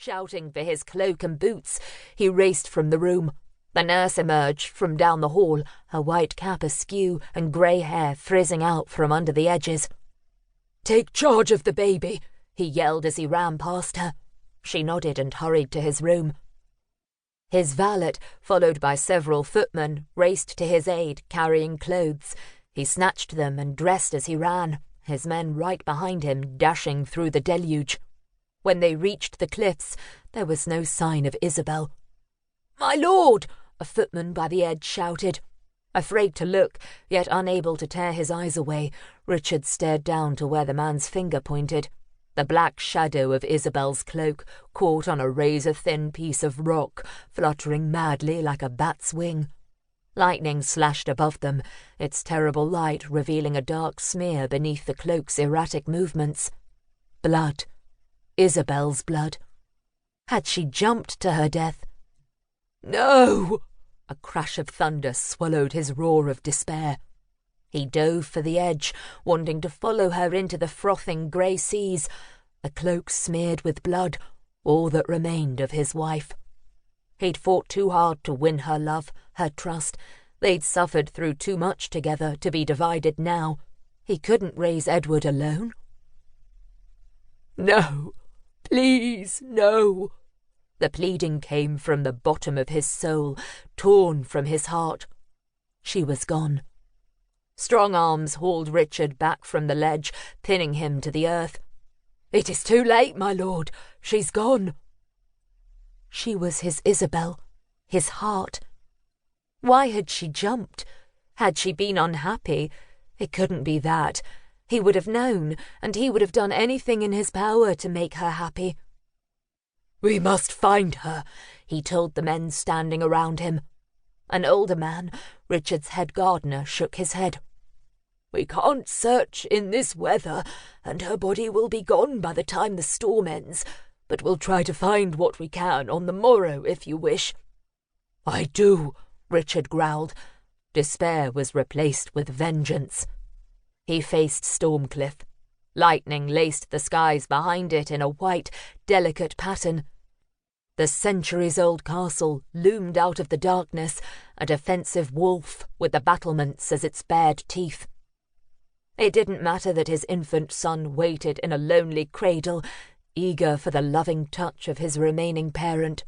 Shouting for his cloak and boots, he raced from the room. The nurse emerged from down the hall, her white cap askew and grey hair frizzing out from under the edges. "Take charge of the baby," he yelled as he ran past her. She nodded and hurried to his room. His valet, followed by several footmen, raced to his aid, carrying clothes. He snatched them and dressed as he ran, his men right behind him, dashing through the deluge. When they reached the cliffs, there was no sign of Isabel. "My lord!" a footman by the edge shouted. Afraid to look, yet unable to tear his eyes away, Richard stared down to where the man's finger pointed. The black shadow of Isabel's cloak caught on a razor-thin piece of rock, fluttering madly like a bat's wing. Lightning slashed above them, its terrible light revealing a dark smear beneath the cloak's erratic movements. Blood. Isabel's blood. Had she jumped to her death? "No!" A crash of thunder swallowed his roar of despair. He dove for the edge, wanting to follow her into the frothing grey seas, a cloak smeared with blood, all that remained of his wife. He'd fought too hard to win her love, her trust. They'd suffered through too much together to be divided now. He couldn't raise Edward alone. "No, please, no." The pleading came from the bottom of his soul, torn from his heart. She was gone. Strong arms hauled Richard back from the ledge, pinning him to the earth. "It is too late, my lord. She's gone." She was his Isabel, his heart. Why had she jumped? Had she been unhappy? It couldn't be that. He would have known, and he would have done anything in his power to make her happy. "We must find her," he told the men standing around him. An older man, Richard's head gardener, shook his head. "We can't search in this weather, and her body will be gone by the time the storm ends, but we'll try to find what we can on the morrow if you wish." "I do," Richard growled. Despair was replaced with vengeance. He faced Stormclyffe. Lightning laced the skies behind it in a white, delicate pattern. The centuries-old castle loomed out of the darkness, a defensive wolf with the battlements as its bared teeth. It didn't matter that his infant son waited in a lonely cradle, eager for the loving touch of his remaining parent.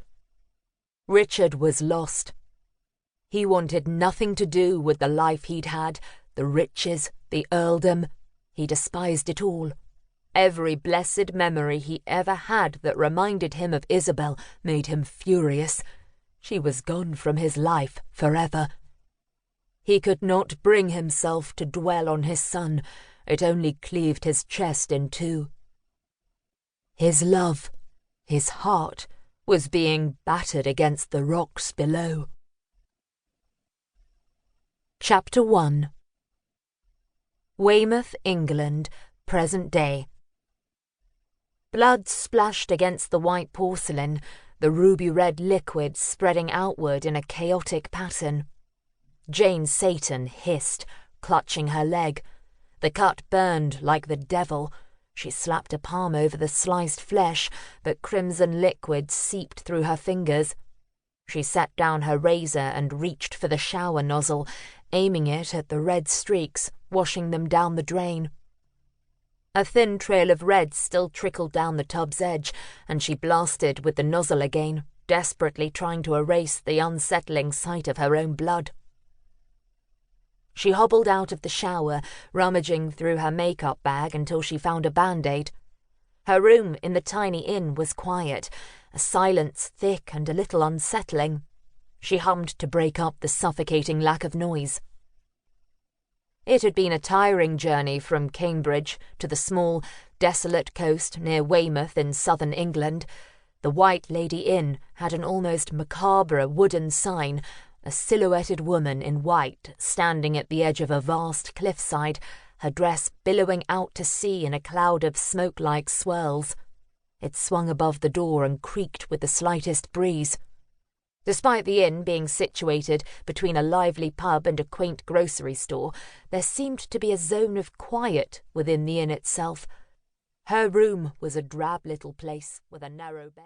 Richard was lost. He wanted nothing to do with the life he'd had, the riches, the earldom. He despised it all. Every blessed memory he ever had that reminded him of Isabel made him furious. She was gone from his life forever. He could not bring himself to dwell on his son. It only cleaved his chest in two. His love, his heart, was being battered against the rocks below. Chapter 1. Weymouth, England, present day. Blood splashed against the white porcelain, the ruby-red liquid spreading outward in a chaotic pattern. Jane Seyton hissed, clutching her leg. The cut burned like the devil. She slapped a palm over the sliced flesh, but crimson liquid seeped through her fingers. She set down her razor and reached for the shower nozzle, aiming it at the red streaks, washing them down the drain. A thin trail of red still trickled down the tub's edge, and she blasted with the nozzle again, desperately trying to erase the unsettling sight of her own blood. She hobbled out of the shower, rummaging through her makeup bag until she found a Band-Aid. Her room in the tiny inn was quiet, a silence thick and a little unsettling. She hummed to break up the suffocating lack of noise. It had been a tiring journey from Cambridge to the small, desolate coast near Weymouth in southern England. The White Lady Inn had an almost macabre wooden sign, a silhouetted woman in white standing at the edge of a vast cliffside, her dress billowing out to sea in a cloud of smoke-like swirls. It swung above the door and creaked with the slightest breeze. Despite the inn being situated between a lively pub and a quaint grocery store, there seemed to be a zone of quiet within the inn itself. Her room was a drab little place with a narrow bed.